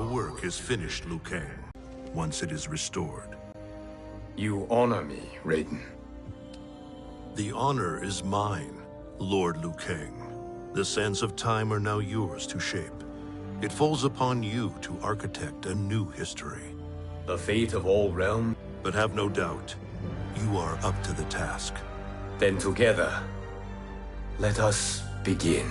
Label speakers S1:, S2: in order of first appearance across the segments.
S1: work is finished, Liu Kang, once it is restored.
S2: You honor me, Raiden.
S1: The honor is mine, Lord Liu Kang. The sands of time are now yours to shape. It falls upon you to architect a new history.
S2: The fate of all realms?
S1: But have no doubt, you are up to the task.
S2: Then together, let us begin.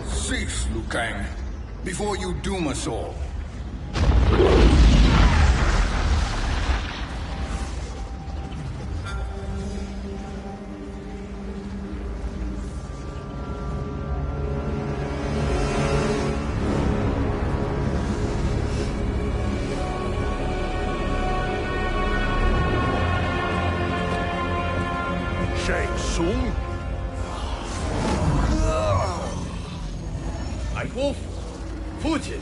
S3: Cease, Liu Kang, before you doom us all.
S1: Shang Tsung?
S2: Nightwolf? Fujin?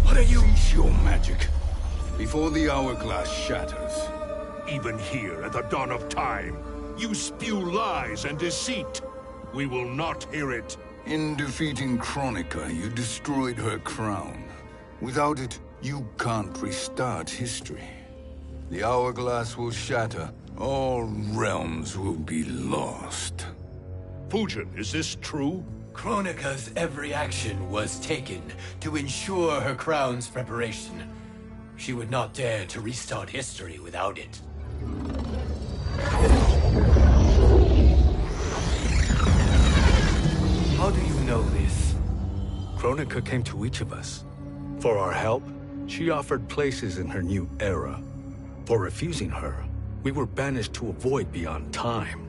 S2: What are you?
S3: Cease your magic, before the hourglass shatters.
S1: Even here at the dawn of time, you spew lies and deceit. We will not hear it.
S3: In defeating Kronika, you destroyed her crown. Without it, you can't restart history. The hourglass will shatter. All realms will be lost.
S1: Fujin, is this true?
S2: Kronika's every action was taken to ensure her crown's preparation. She would not dare to restart history without it. How do you know this?
S4: Kronika came to each of us. For our help, she offered places in her new era. For refusing her, we were banished to a void beyond time.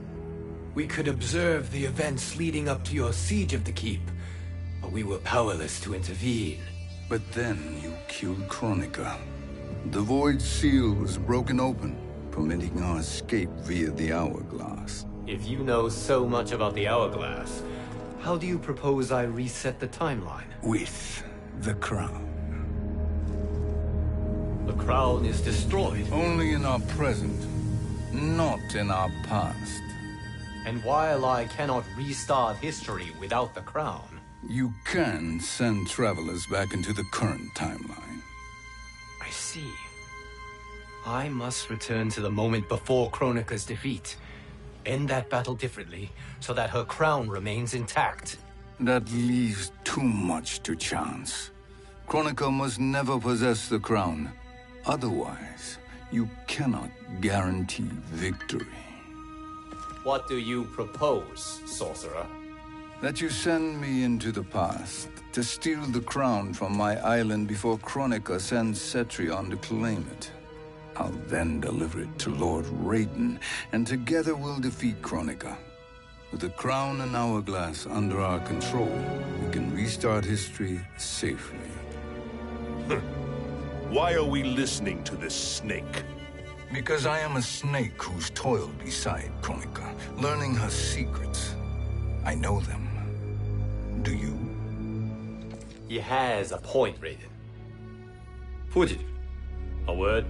S2: We could observe the events leading up to your siege of the keep, but we were powerless to intervene.
S3: But then you killed Kronika. The Void Seal was broken open, permitting our escape via the hourglass.
S2: If you know so much about the hourglass, how do you propose I reset the timeline?
S3: With the crown.
S2: The crown is destroyed.
S3: Only in our present, not in our past.
S2: And while I cannot restart history without the crown...
S3: You can send travelers back into the current timeline.
S2: I see. I must return to the moment before Kronika's defeat. End that battle differently, so that her crown remains intact.
S3: That leaves too much to chance. Kronika must never possess the crown. Otherwise, you cannot guarantee victory.
S2: What do you propose, sorcerer?
S3: That you send me into the past to steal the crown from my island before Kronika sends Cetrion to claim it. I'll then deliver it to Lord Raiden, and together we'll defeat Kronika. With the crown and hourglass under our control, we can restart history safely.
S1: Why are we listening to this snake?
S3: Because I am a snake who's toiled beside Kronika, learning her secrets. I know them. Do you?
S2: He has a point, Raiden. Fujin, a word?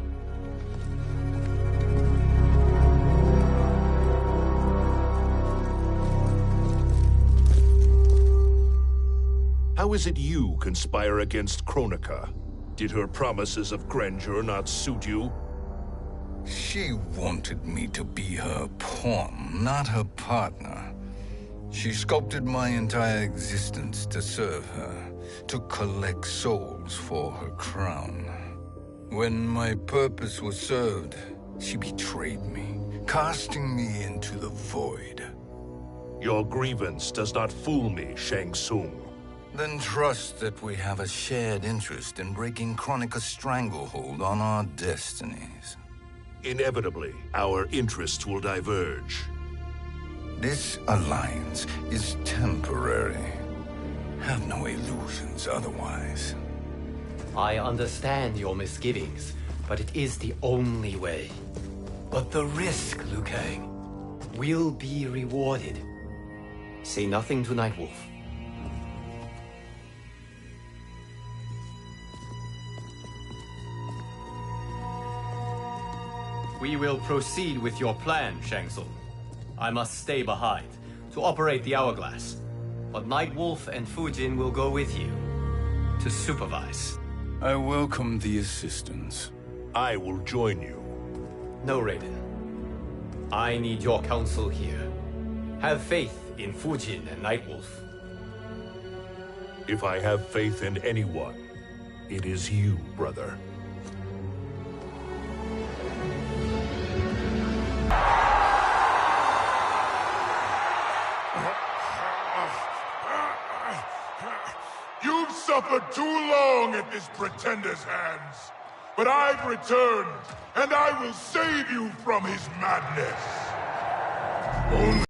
S1: How is it you conspire against Kronika? Did her promises of grandeur not suit you?
S3: She wanted me to be her pawn, not her partner. She sculpted my entire existence to serve her, to collect souls for her crown. When my purpose was served, she betrayed me, casting me into the void.
S1: Your grievance does not fool me, Shang Tsung.
S3: Then trust that we have a shared interest in breaking Kronika's stranglehold on our destinies.
S1: Inevitably, our interests will diverge.
S3: This alliance is temporary. Have no illusions otherwise.
S2: I understand your misgivings, but it is the only way. But the risk, Liu Kang, will be rewarded. Say nothing to Nightwolf. We will proceed with your plan, Shang Tsung. I must stay behind to operate the Hourglass. But Nightwolf and Fujin will go with you to supervise.
S3: I welcome the assistance.
S1: I will join you.
S2: No, Raiden. I need your counsel here. Have faith in Fujin and Nightwolf.
S1: If I have faith in anyone, it is you, brother.
S5: You've suffered too long at this pretender's hands. But I've returned, and I will save you from his madness. Only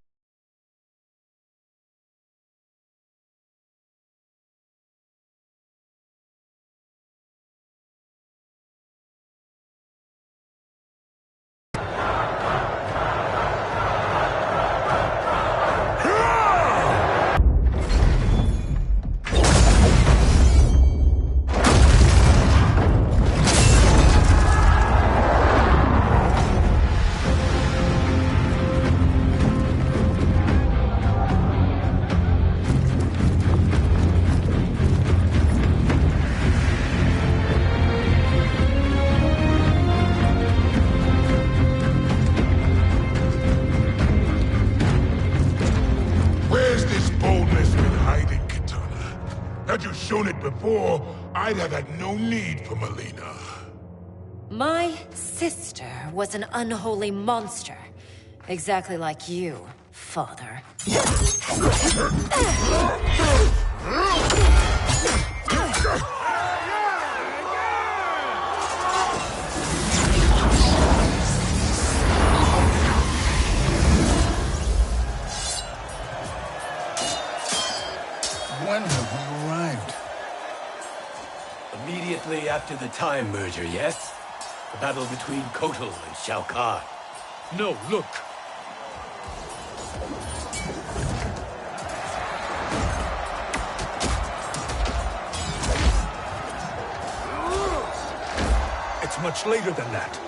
S5: shown it before, I'd have had no need for Mileena.
S6: My sister was an unholy monster. Exactly like you, father.
S3: When have we arrived?
S2: Immediately after the Time Merger, yes? The battle between Kotal and Shao Kahn.
S4: No, look. It's much later than that.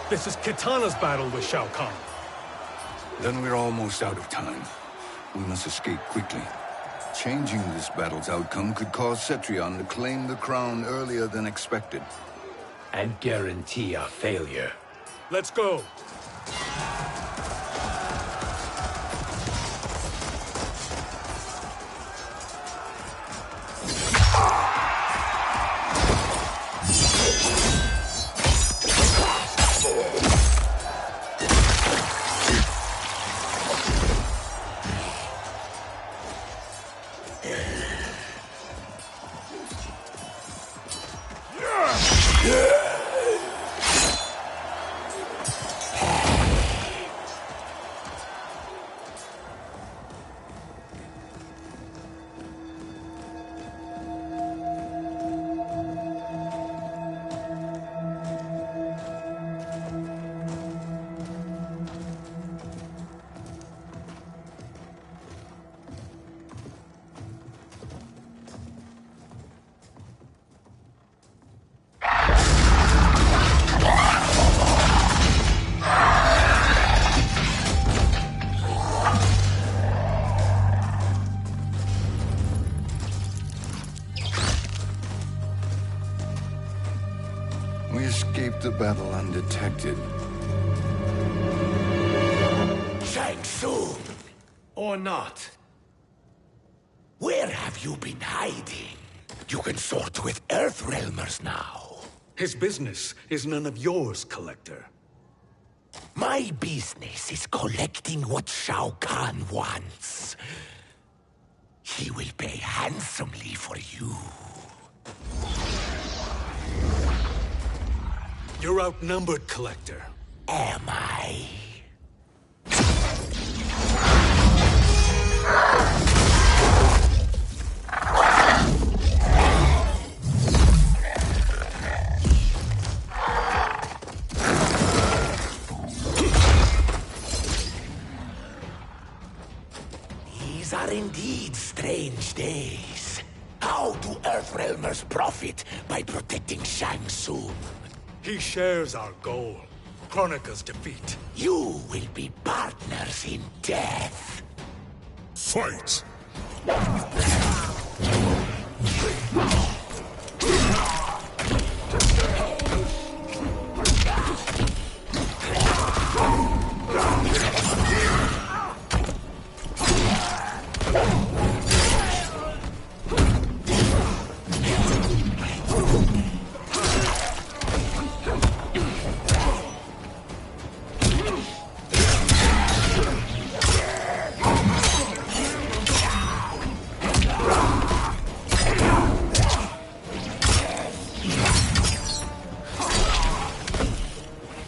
S4: This is Kitana's battle with Shao Kahn.
S3: Then we're almost out of time. We must escape quickly. Changing this battle's outcome could cause Cetrion to claim the crown earlier than expected.
S2: And guarantee our failure.
S4: Let's go.
S3: We escaped the battle undetected.
S7: Shang Tsung!
S2: Or not.
S7: Where have you been hiding? You consort with Earthrealmers now.
S4: His business is none of yours, Collector.
S7: My business is collecting what Shao Kahn wants. He will pay handsomely for you.
S4: You're outnumbered, Collector.
S7: Am I? These are indeed strange days. How do Earthrealmers profit by protecting Shang Tsung?
S4: He shares our goal. Kronika's defeat.
S7: You will be partners in death.
S5: Fight!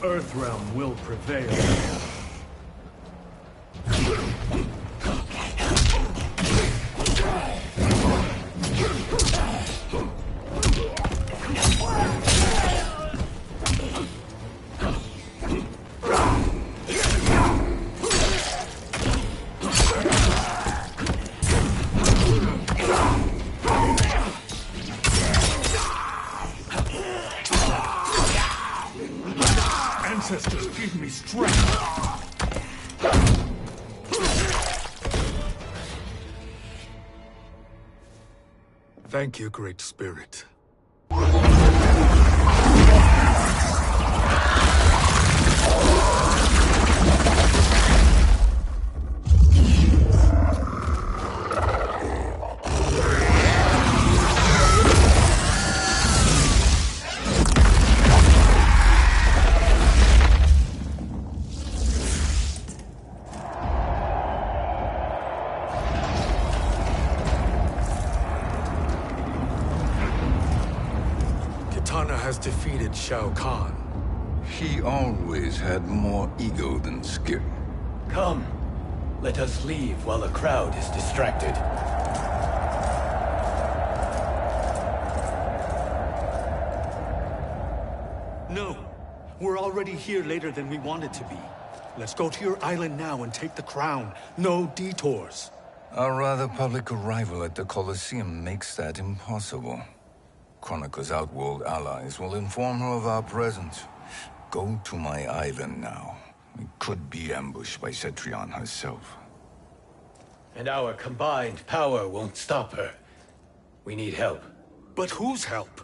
S4: Earthrealm will prevail. Ancestors, give me strength! Thank you, Great Spirit. Kitana has defeated Shao Kahn.
S3: He always had more ego than skill.
S2: Come, let us leave while the crowd is distracted.
S4: No, we're already here later than we wanted to be. Let's go to your island now and take the crown. No detours.
S3: Our rather public arrival at the Colosseum makes that impossible. Kronika's outworld allies will inform her of our presence. Go to my island now. We could be ambushed by Cetrion herself.
S2: And our combined power won't stop her. We need help.
S4: But whose help?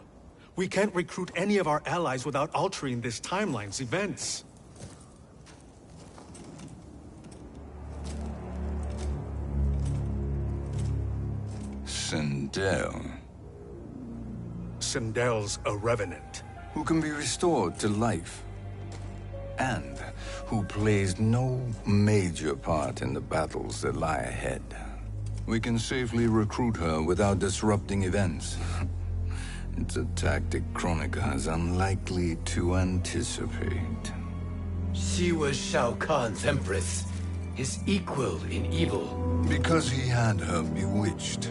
S4: We can't recruit any of our allies without altering this timeline's events.
S3: Sindel,
S4: Sindel's a revenant.
S3: who can be restored to life, and who plays no major part in the battles that lie ahead. We can safely recruit her without disrupting events. It's a tactic Kronika is unlikely to anticipate.
S2: She was Shao Kahn's empress, his equal in evil.
S3: Because he had her bewitched.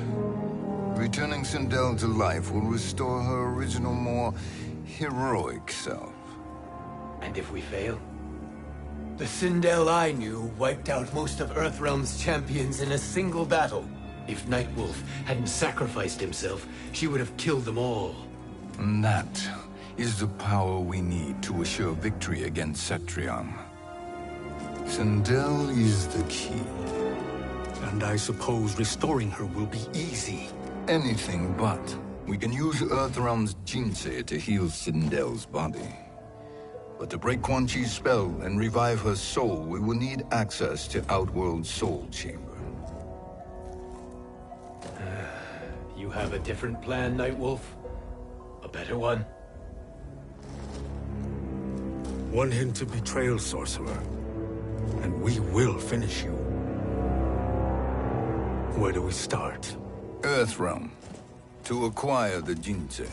S3: Returning Sindel to life will restore her original, more heroic self.
S2: And if we fail? The Sindel I knew wiped out most of Earthrealm's champions in a single battle. If Nightwolf hadn't sacrificed himself, she would have killed them all.
S3: And that is the power we need to assure victory against Cetrion. Sindel is the key.
S4: And I suppose restoring her will be easy.
S3: Anything but. We can use Earthrealm's Jinsei to heal Sindel's body. But to break Quan Chi's spell and revive her soul, we will need access to Outworld's Soul Chamber.
S2: You have a different plan, Nightwolf? A better one?
S4: One hint to betrayal, Sorcerer. And we will finish you. Where do we start?
S3: Earthrealm. To acquire the Jinsei.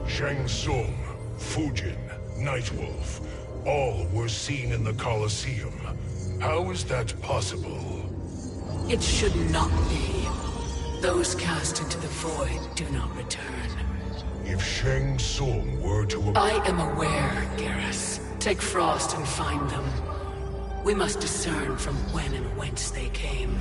S5: Shang Tsung, Fujin, Nightwolf, all were seen in the Colosseum. How is that possible?
S8: It should not be. Those cast into the void do not return.
S5: If Shang Tsung were to...
S8: I am aware, Garrus. Take Frost and find them. We must discern from when and whence they came.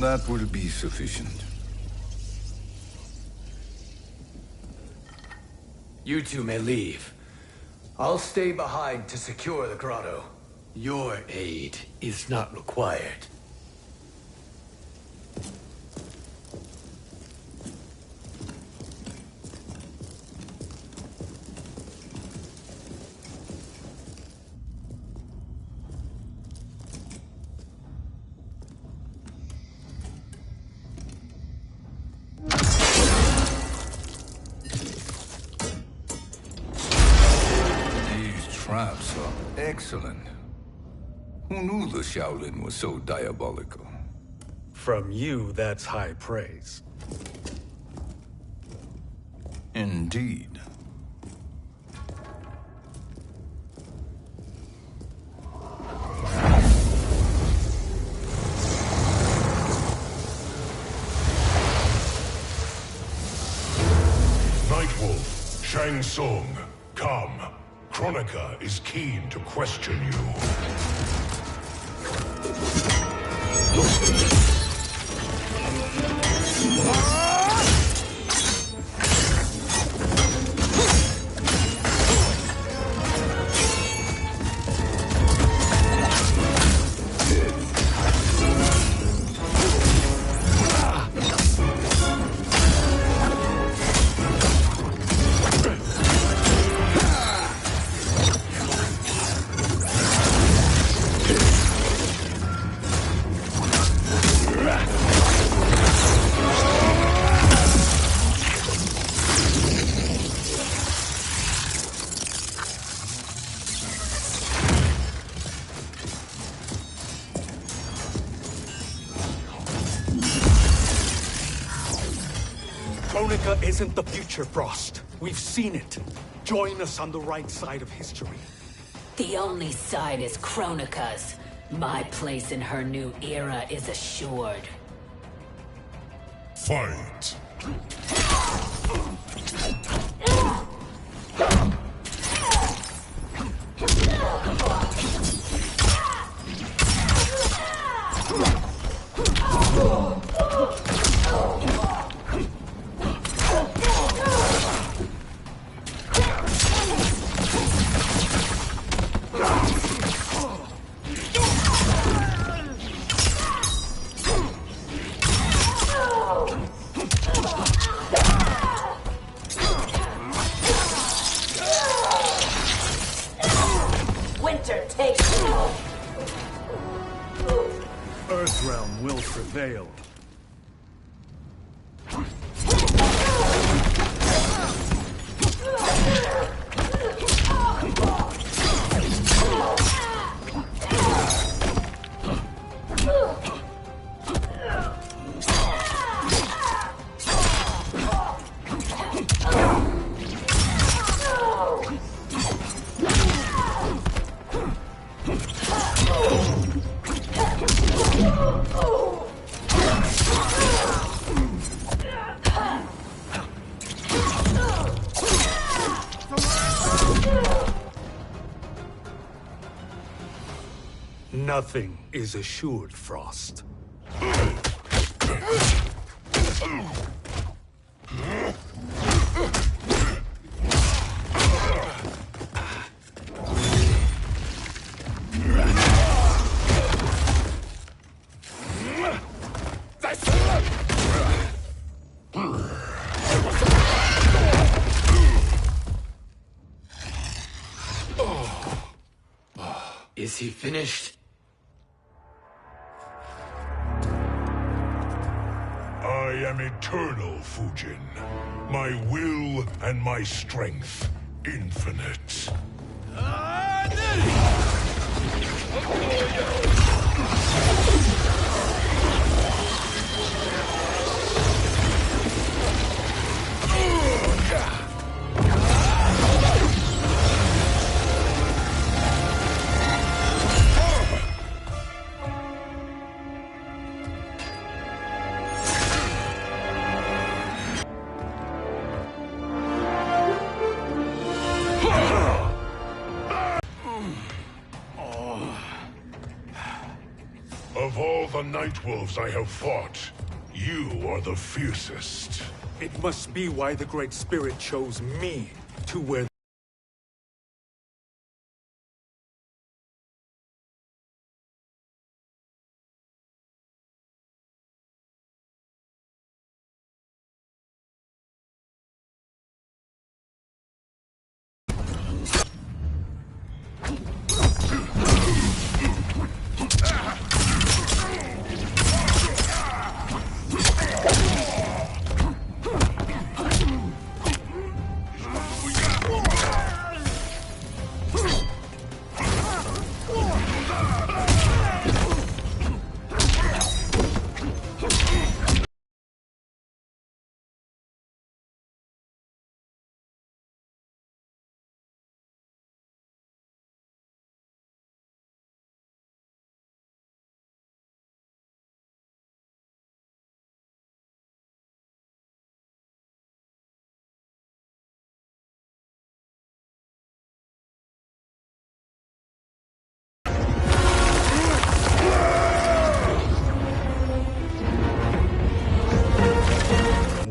S3: That will be sufficient.
S2: You two may leave. I'll stay behind to secure the grotto. Your aid is not required.
S3: Traps are excellent. Who knew the Shaolin was so diabolical?
S4: From you, that's high praise.
S3: Indeed.
S5: Nightwolf, Shang Tsung, come. Kronika is keen to question you.
S4: Kronika isn't the future, Frost. We've seen it. Join us on the right side of history.
S8: The only side is Kronika's. My place in her new era is assured.
S5: Fight!
S8: Winter takes you.
S4: Earthrealm will prevail. Nothing is assured, Frost.
S2: Is he finished?
S5: I am eternal, Fujin. My will and my strength, infinite. Of all the Nightwolves I have fought, you are the fiercest.
S4: It must be why the Great Spirit chose me to wear.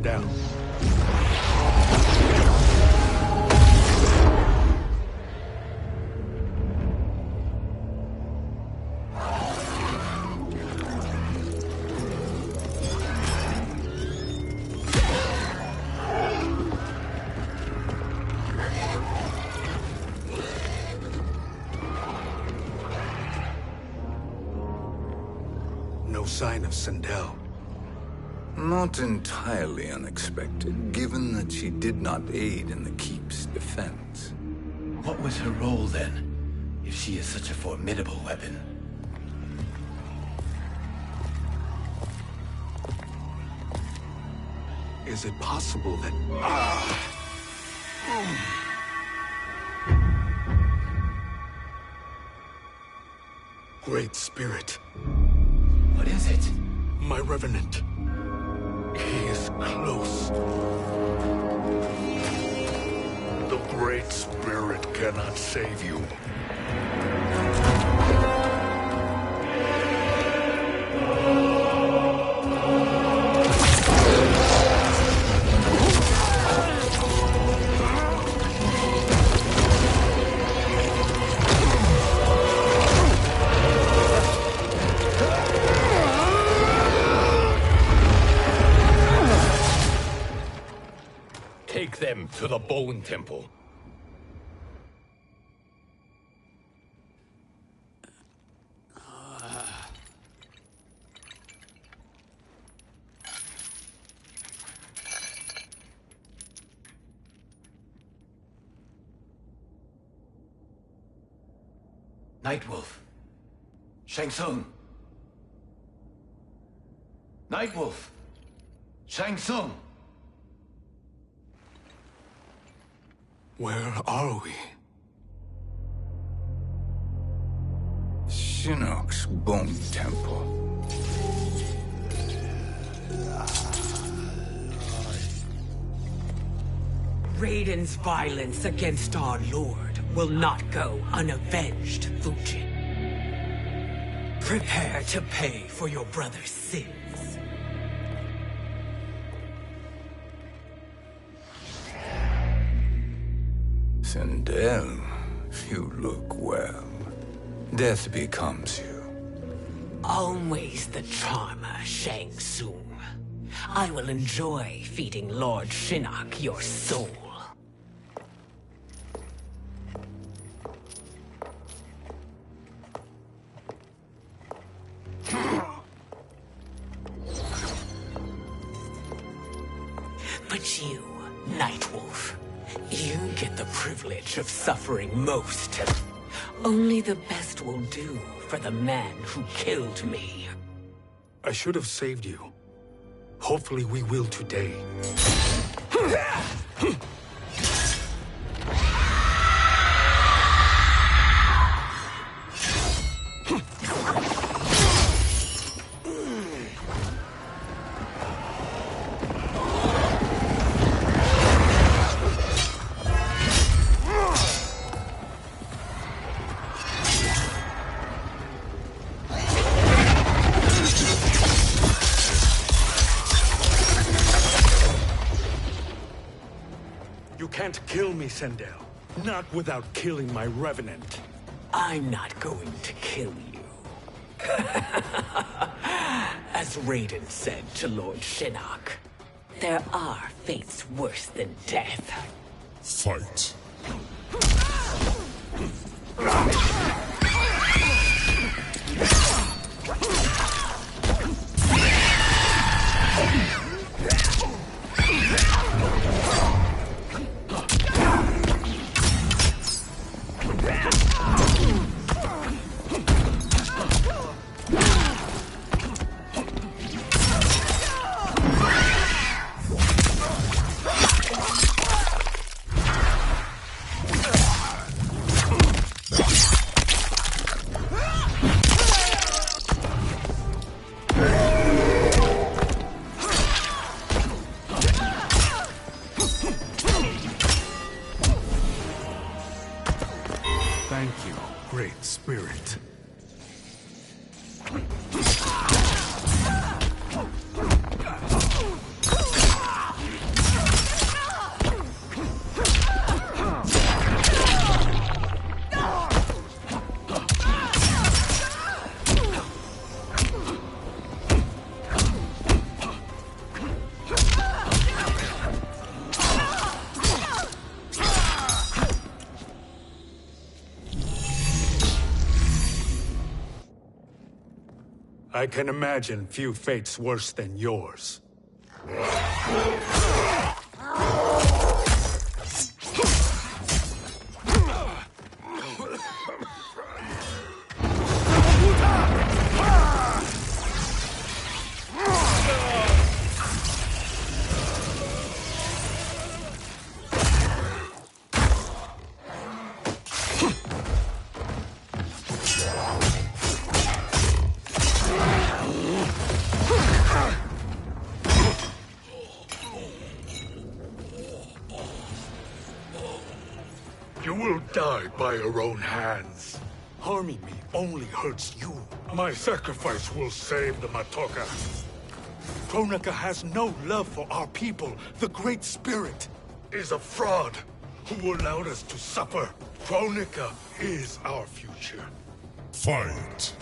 S4: Down. No sign of Sindel.
S3: Not entirely unexpected, given that she did not aid in the Keep's defense.
S2: What was her role then, if she is such a formidable weapon?
S4: Is it possible that... Great Spirit.
S2: What is it?
S4: My Revenant. He is close.
S5: The Great Spirit cannot save you.
S7: Take them to the Bone Temple.
S2: Nightwolf. Shang Tsung. Nightwolf. Shang Tsung.
S4: Where are we?
S3: Shinnok's Bone Temple.
S8: Raiden's violence against our Lord will not go unavenged, Fujin. Prepare to pay for your brother's sins.
S3: Sindel, you look well. Death becomes you.
S8: Always the charmer, Shang Tsung. I will enjoy feeding Lord Shinnok your soul. But you, Nightwolf, you get the privilege of suffering most. Only the best will do for the man who killed me.
S4: I should have saved you. Hopefully we will today. Sindel. Not without killing my revenant.
S8: I'm not going to kill you. As Raiden said to Lord Shinnok, there are fates worse than death.
S5: Fight.
S4: Thank you, Great Spirit. I can imagine few fates worse than yours.
S5: You will die by your own hands.
S4: Harming me only hurts you.
S5: My sacrifice will save the Matoka.
S4: Kronika has no love for our people. The Great Spirit
S5: Is a fraud who allowed us to suffer. Kronika is our future. Fight.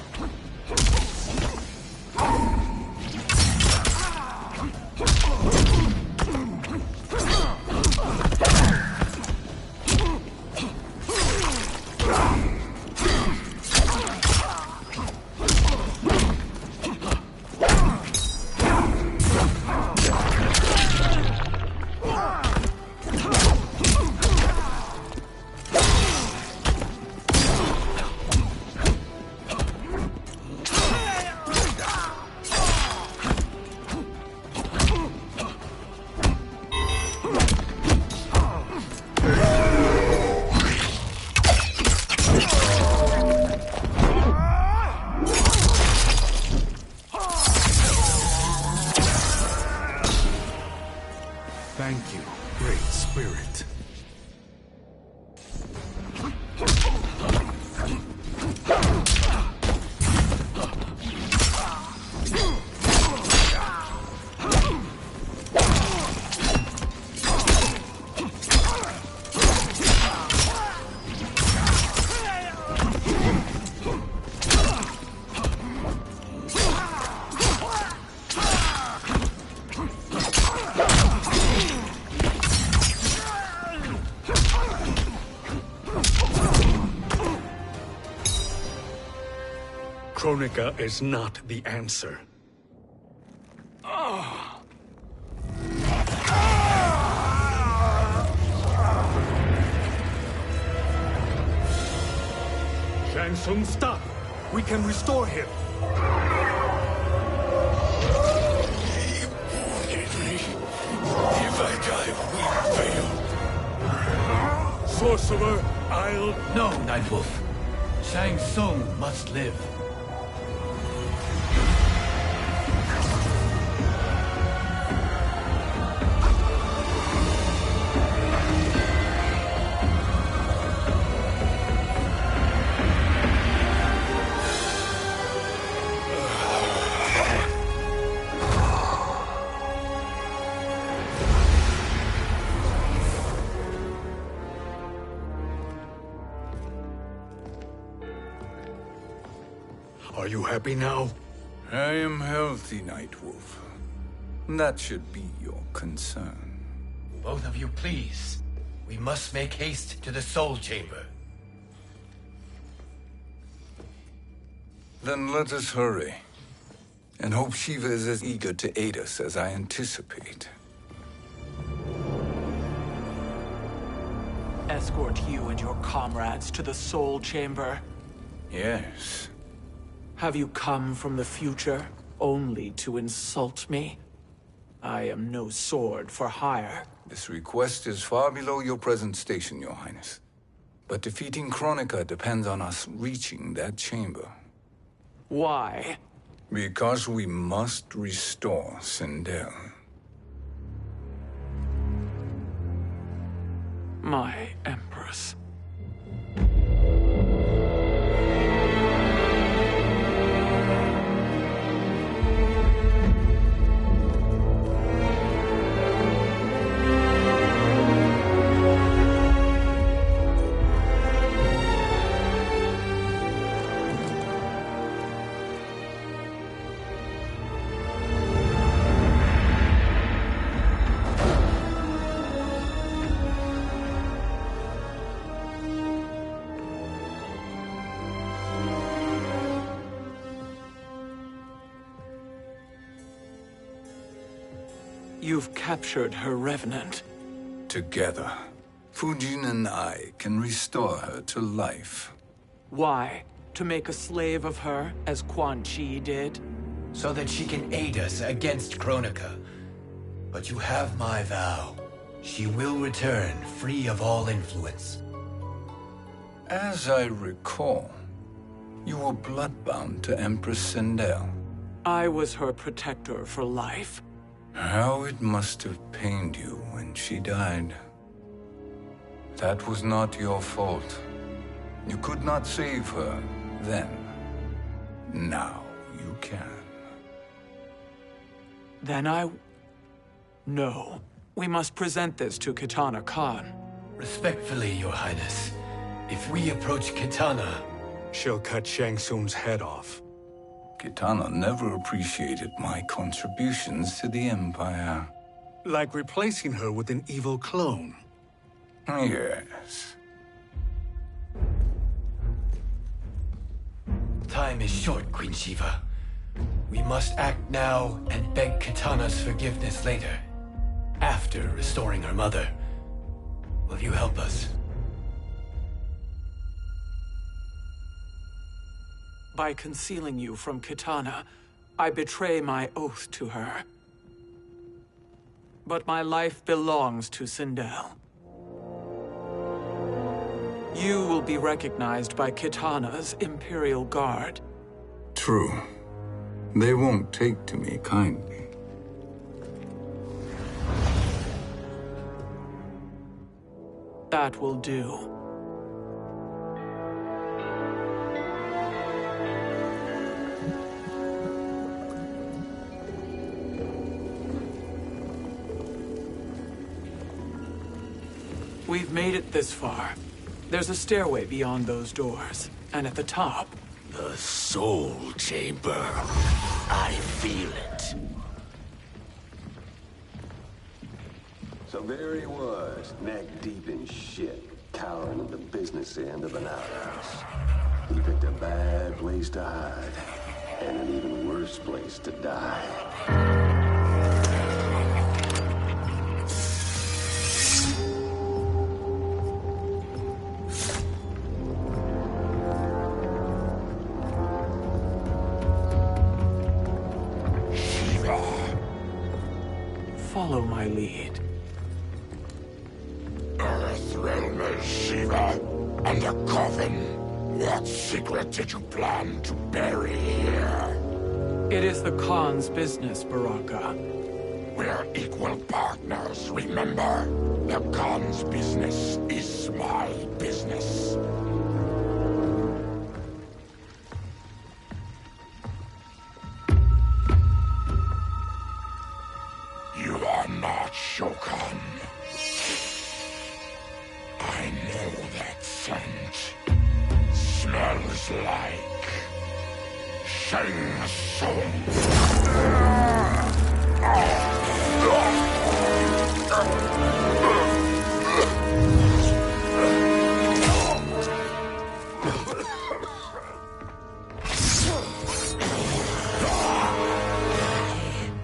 S4: Thank you, Great Spirit. Kronika is not the answer. Shang Tsung, stop! We can restore him.
S5: If I die, we fail.
S4: Sorcerer, I'll...
S2: No, Nightwolf. Shang Tsung must live.
S4: Are you happy now?
S3: I am healthy, Nightwolf. That should be your concern.
S2: Both of you, please. We must make haste to the Soul Chamber.
S3: Then let us hurry. And hope Shiva is as eager to aid us as I anticipate.
S9: Escort you and your comrades to the Soul Chamber.
S3: Yes.
S9: Have you come from the future only to insult me? I am no sword for hire.
S3: This request is far below your present station, Your Highness. But defeating Kronika depends on us reaching that chamber.
S9: Why?
S3: Because we must restore Sindel.
S9: My Empress. You've captured her revenant.
S3: Together, Fujin and I can restore her to life.
S9: Why? To make a slave of her, as Quan Chi did?
S2: So that she can aid us against Kronika. But you have my vow. She will return free of all influence.
S3: As I recall, you were bloodbound to Empress Sindel.
S9: I was her protector for life.
S3: How it must have pained you when she died. That was not your fault. You could not save her then. Now you can.
S9: Then No. We must present this to Kitana Khan.
S2: Respectfully, Your Highness. If we approach Kitana...
S4: She'll cut Shang Tsung's head off.
S3: Kitana never appreciated my contributions to the Empire.
S4: Like replacing her with an evil clone.
S3: Yes.
S2: Time is short, Queen Shiva. We must act now and beg Kitana's forgiveness later. After restoring her mother. Will you help us?
S9: By concealing you from Kitana, I betray my oath to her. But my life belongs to Sindel. You will be recognized by Kitana's Imperial Guard.
S3: True. They won't take to me kindly.
S9: That will do. We've made it this far. There's a stairway beyond those doors, and at the top...
S7: The Soul Chamber. I feel it.
S10: So there he was, neck deep in shit, cowering at the business end of an outhouse. He picked a bad place to hide, and an even worse place to die.
S9: Follow my lead.
S7: Earthrealm is Shiva, and a coffin. What secret did you plan to bury here?
S9: It is the Khan's business, Baraka.
S7: We're equal partners, remember? The Khan's business is my business. You are not Shokan. I know that scent. Smells like
S5: Shang Tsung.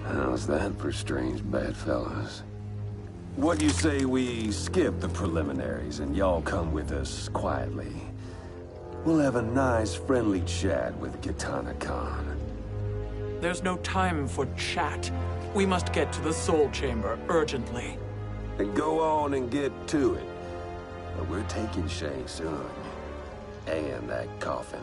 S10: How's that for strange bedfellows? What do you say we skip the preliminaries and y'all come with us quietly? We'll have a nice, friendly chat with Kitana Khan.
S9: There's no time for chat. We must get to the Soul Chamber urgently.
S10: Then go on and get to it. But we're taking Shang Tsung. And that coffin.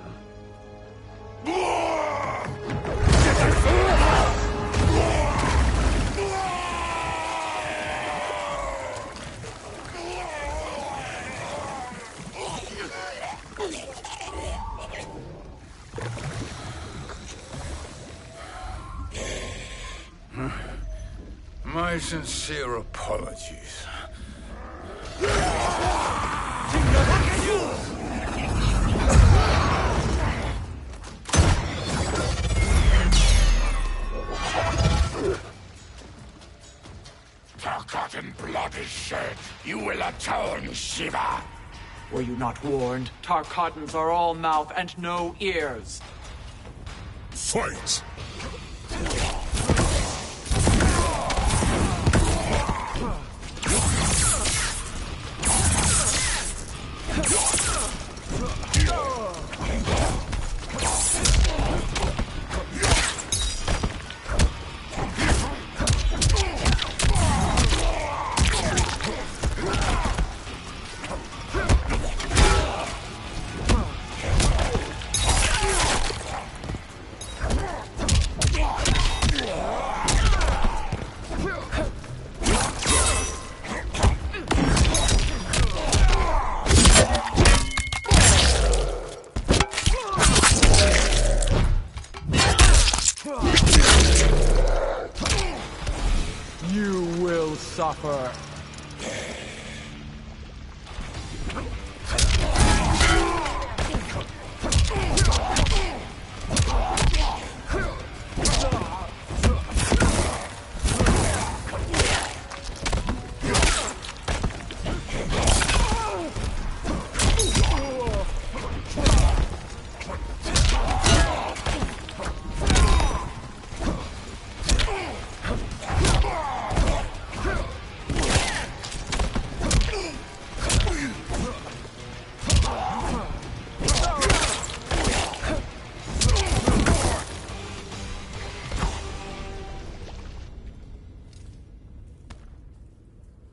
S3: My sincere apologies.
S5: Forgotten blood is shed. You will atone, Shiva.
S9: Were you not warned? Tarkatans are all mouth and no ears.
S5: Fight!
S9: You will suffer.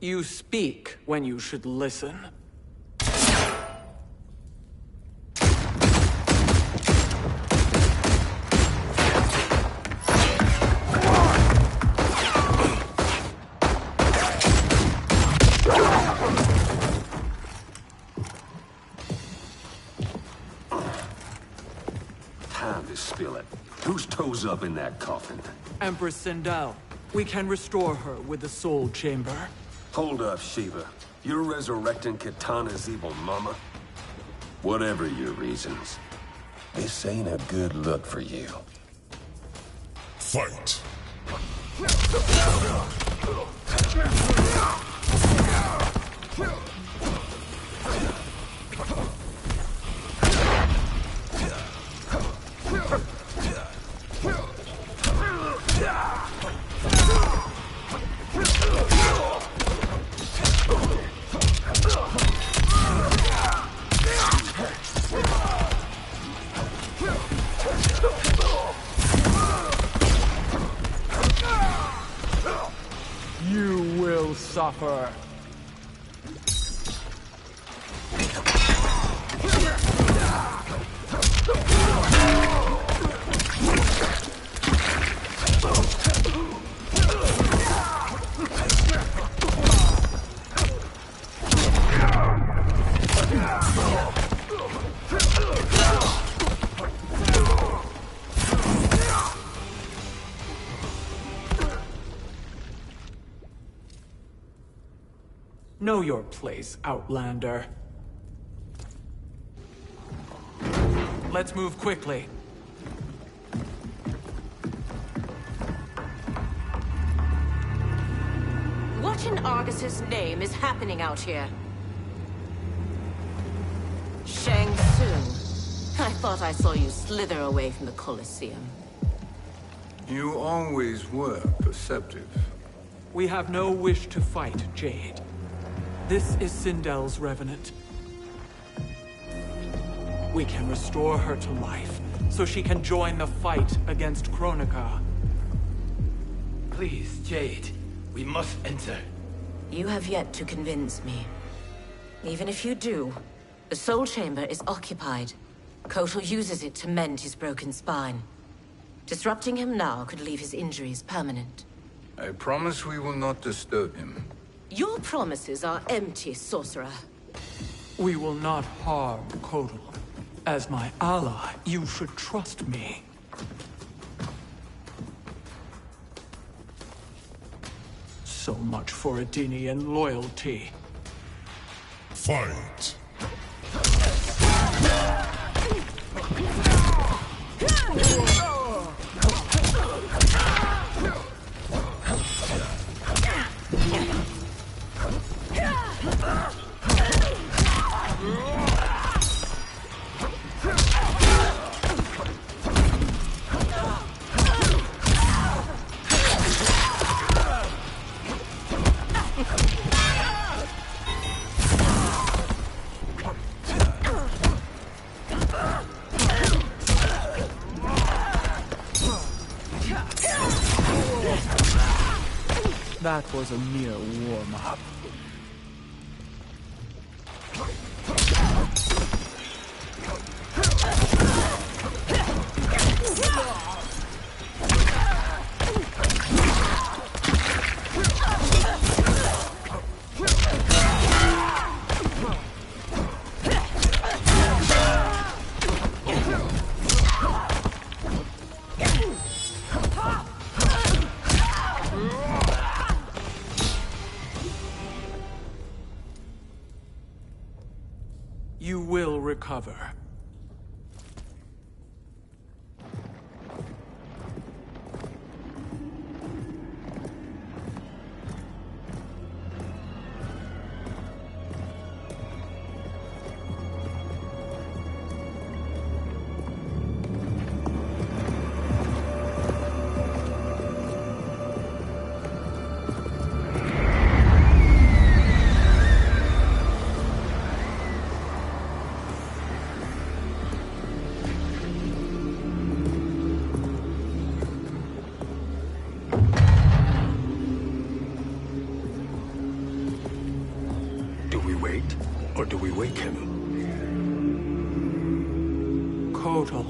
S9: You speak when you should listen.
S10: Time to spill it. Whose toes up in that coffin?
S9: Empress Sindel. We can restore her with the Soul Chamber.
S10: Hold up, Shiva. You're resurrecting Kitana's evil mama? Whatever your reasons, this ain't a good look for you.
S5: Fight!
S9: You will suffer. Know your place, Outlander. Let's move quickly.
S11: What in Argus's name is happening out here? Shang Tsung. I thought I saw you slither away from the Colosseum.
S3: You always were perceptive.
S9: We have no wish to fight, Jade. This is Sindel's Revenant. We can restore her to life, so she can join the fight against Kronika.
S2: Please, Jade. We must enter.
S11: You have yet to convince me. Even if you do, the Soul Chamber is occupied. Kotal uses it to mend his broken spine. Disrupting him now could leave his injuries permanent.
S3: I promise we will not disturb him.
S11: Your promises are empty, sorcerer.
S9: We will not harm Kotal. As my ally, you should trust me. So much for Adenian loyalty.
S5: Fight!
S9: That was a mere warm-up. You will recover.
S4: Or do we wake him?
S9: Kotal.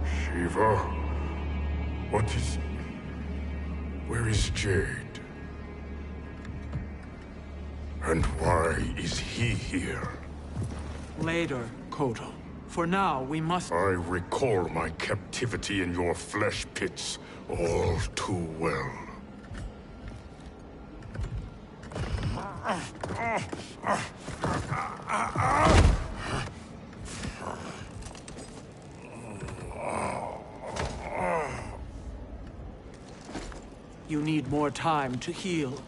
S5: Shiva? What is... Where is Jade? And why is he here?
S9: Later, Kotal. For now, we must...
S5: I recall my captivity in your flesh pits all too well.
S9: You need more time to heal.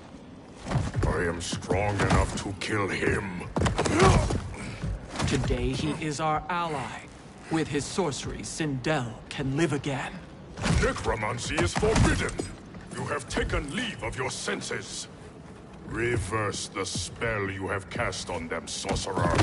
S5: I am strong enough to kill him.
S9: Today he is our ally. With his sorcery, Sindel can live again.
S5: Necromancy is forbidden. You have taken leave of your senses. Reverse the spell you have cast on them, sorcerer.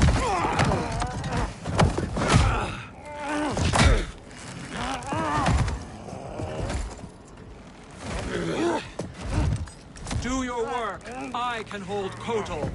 S9: Do your work. I can hold Kotal.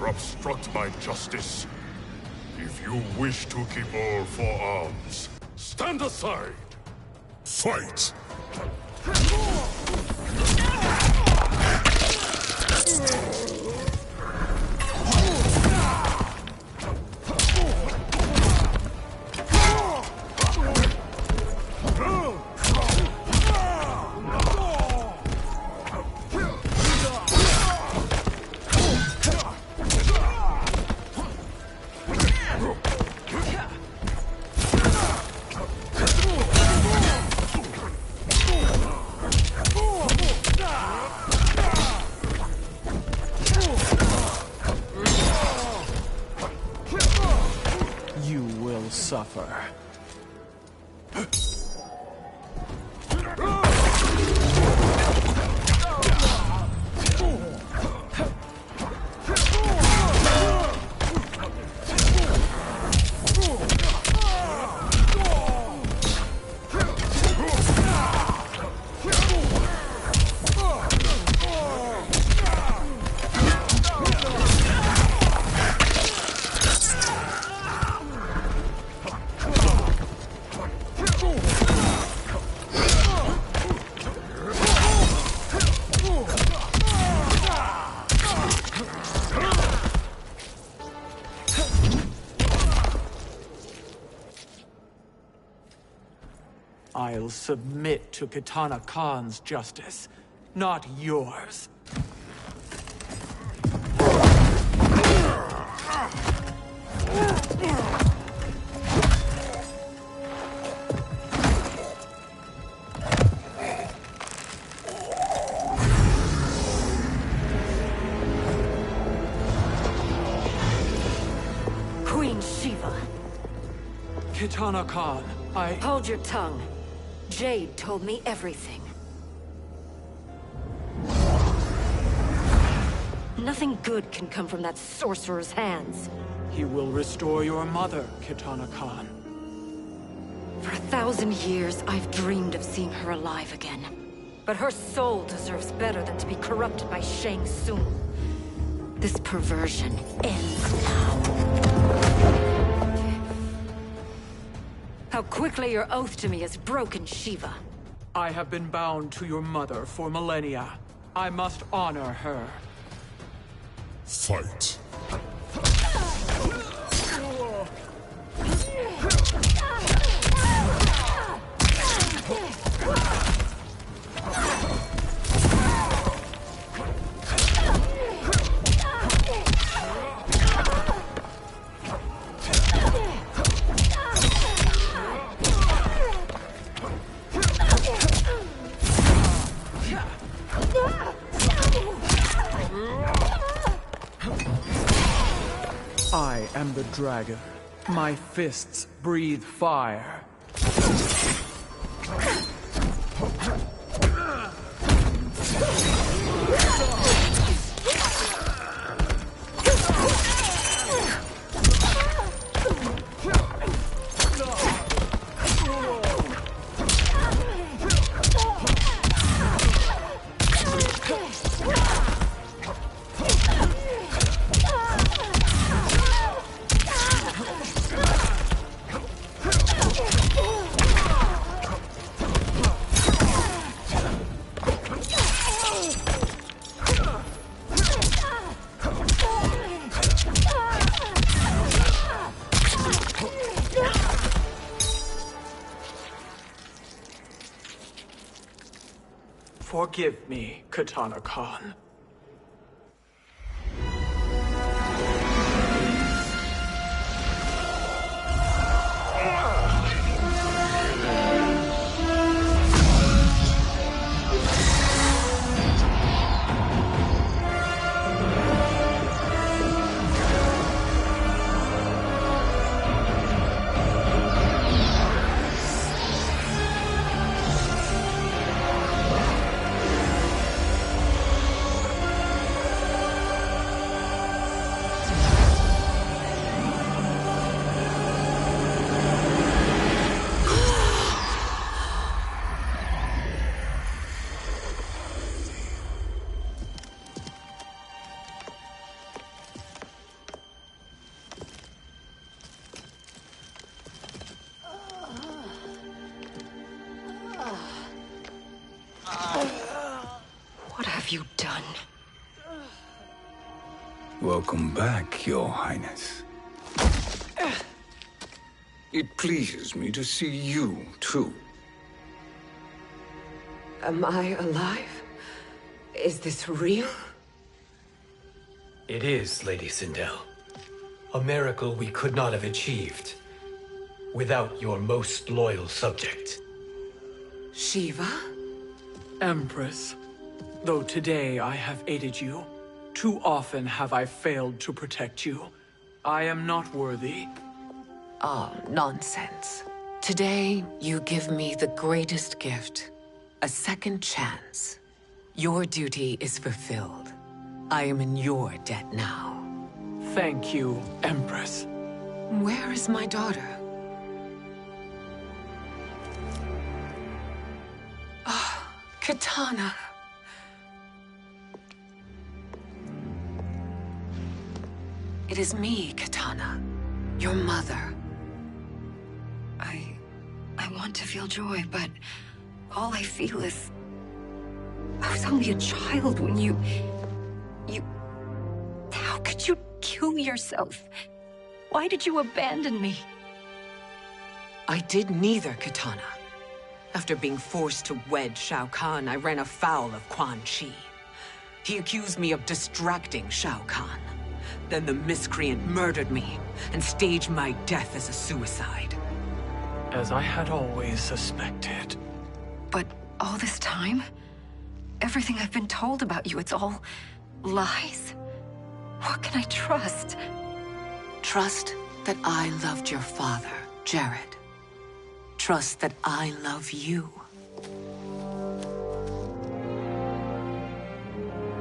S5: obstruct my justice. If you wish to keep all 4 arms, stand aside! Fight!
S9: You will suffer. I'll submit to Kitana Khan's justice, not yours.
S6: Queen Shiva.
S9: Kitana Khan,
S6: Hold your tongue. Jade told me everything. Nothing good can come from that sorcerer's hands.
S9: He will restore your mother, Kitana Khan.
S6: For 1,000 years, I've dreamed of seeing her alive again. But her soul deserves better than to be corrupted by Shang Tsung. This perversion ends now. How quickly your oath to me is broken, Shiva.
S9: I have been bound to your mother for millennia. I must honor her.
S5: Fight.
S9: I am the dragon. My fists breathe fire. Forgive me, Kitana Khan.
S6: What have you done?
S3: Welcome back, Your Highness. It pleases me to see you, too.
S8: Am I alive? Is this real?
S2: It is, Lady Sindel. A miracle we could not have achieved without your most loyal subject.
S8: Shiva?
S9: Empress, though today I have aided you, too often have I failed to protect you. I am not worthy.
S8: Oh, nonsense. Today, you give me the greatest gift. A second chance. Your duty is fulfilled. I am in your debt now.
S9: Thank you, Empress.
S8: Where is my daughter? Ah, Kitana. It is me, Kitana. Your mother.
S6: I want to feel joy, but all I feel is... I was only a child when you... How could you kill yourself? Why did you abandon me?
S8: I did neither, Kitana. After being forced to wed Shao Kahn, I ran afoul of Quan Chi. He accused me of distracting Shao Kahn. Then the miscreant murdered me and staged my death as a suicide.
S9: As I had always suspected.
S6: But all this time? Everything I've been told about you, it's all lies? What can I trust?
S8: Trust that I loved your father, Jared. Trust that I love you.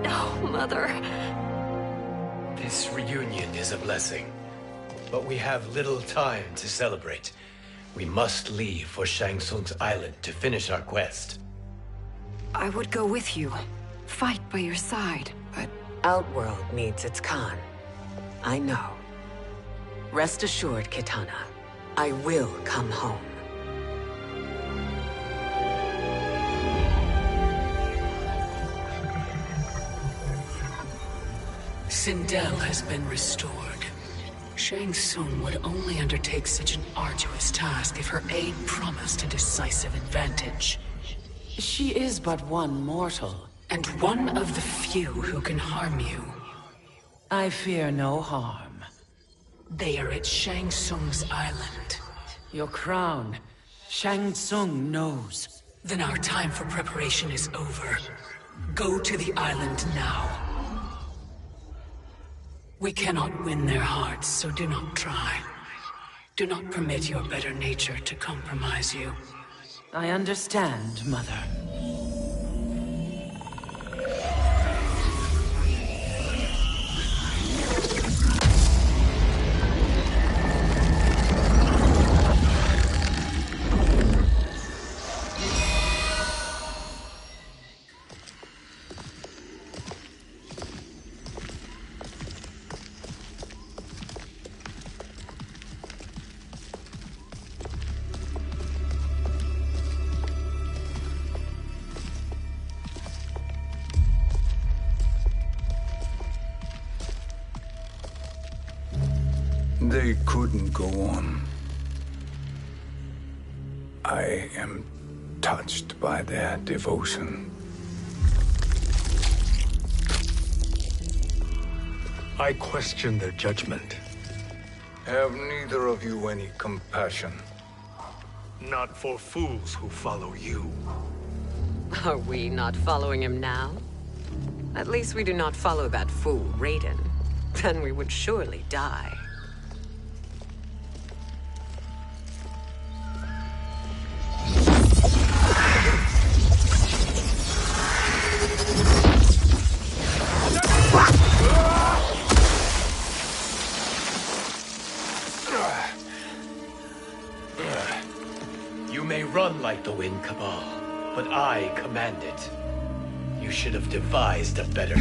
S6: No, Mother.
S2: This reunion is a blessing, but we have little time to celebrate. We must leave for Shang Tsung's island to finish our quest.
S6: I would go with you, fight by your side, but...
S8: Outworld needs its Khan. I know. Rest assured, Kitana. I will come home.
S12: Sindel has been restored. Shang Tsung would only undertake such an arduous task if her aid promised a decisive advantage. She is but one mortal, and one of the few who can harm you. I fear no harm. They are at Shang Tsung's island. Your crown, Shang Tsung knows. Then our time for preparation is over. Go to the island now. We cannot win their hearts, so do not try. Do not permit your better nature to compromise you. I understand, Mother.
S3: They couldn't go on. I am touched by their devotion.
S4: I question their judgment.
S3: Have neither of you any compassion?
S4: Not for fools who follow you.
S8: Are we not following him now? At least we do not follow that fool, Raiden. Then we would surely die.
S2: You may run like the wind, Cabal, but I command it. You should have devised a better...